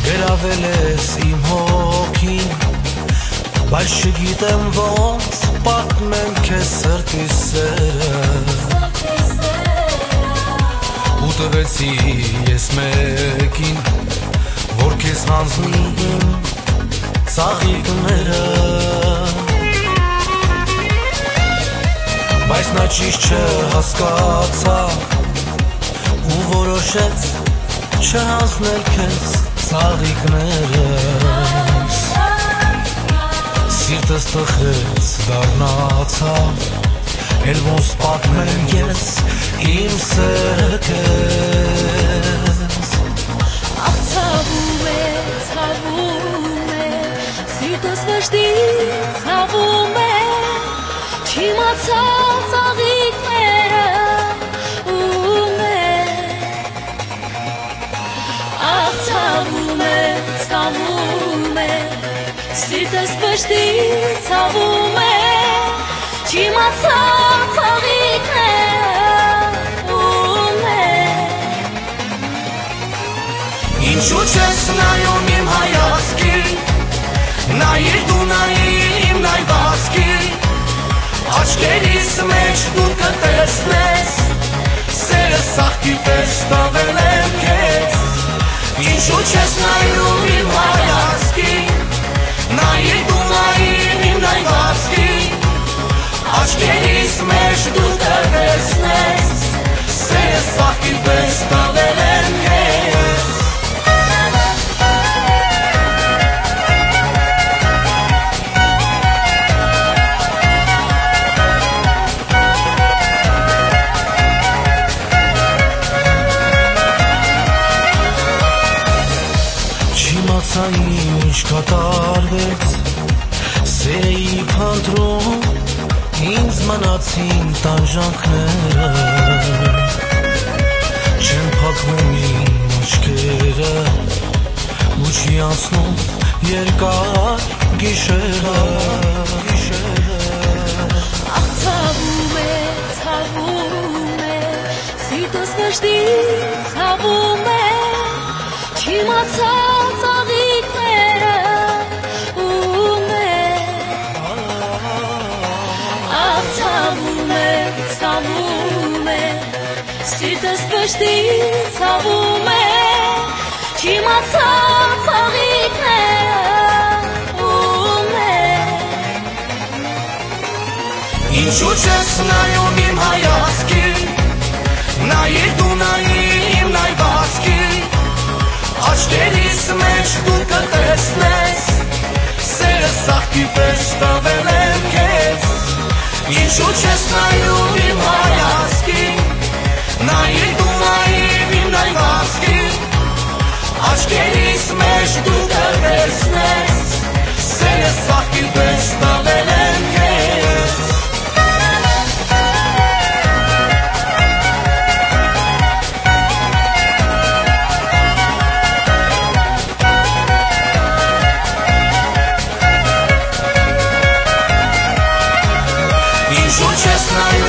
Գրավել ես իմ հոգին, բայց չգիտեմ ոնց պատմեմ քեզ սրտի սերը, ու տվեցի ես մեկին, որ քեզ հանձնի իմ ծաղիկները, բայց նա ճիշտ չհասկացավ ու որոշեց չհանձնել քեզ ծաղիկներս, սիրտս տխրեց դառնացավ, էլ ոնց պատմեմ ես իմ սերը քեզ, ախ ցավում է, սիրտս վշտի ցավում է, չիմացա ծաղիկները ում է, ախ ցավում է, սիրտս վշտի ցավում է, չիմացա ծաղիկները ում է, ինչու չես նայում իմ հայացքին, նայիր դու նայիր իմ նայվածքին, աչքերիս մեջ դու կտեսնես, սերը սաղքի պես տավել եմ քեզ, ինչու չես նայում իմ հայացքին, նայիր դու նայիր իմ նայվածքին, աչքերիս մեջ դու կտեսնես, սերը սաղքի պես տավել եմ քեզ, ինչ կատարվեց, սերեի փնտրում, ինձ մնացին տանջանքները, չեն փակվում իմ աչքերը, ու չի անցնում երկար գիշերը, ախ ցավում է, սիրտս վշտի ցավում է, չիմացա ծաղիկները ում է, ախ ցավում է, սիրտս վշտի ցավում է, չիմացա ծաղիկները ում է, ինչու չես նայում իմ հայացքին, նայիր դու նայիր իմ նայվածքին, աչքերիս մեջ դու կտեսնես, սերը սաղքի պես տավել եմ քեզ, ինչու չես նայում իմ հայացքին, նայիր դու նայիր իմ նայվածքին, աչքերիս մեջ դու կտեսնես, սերը սաղքի պես տավել եմ քեզ, ինչու չես նայում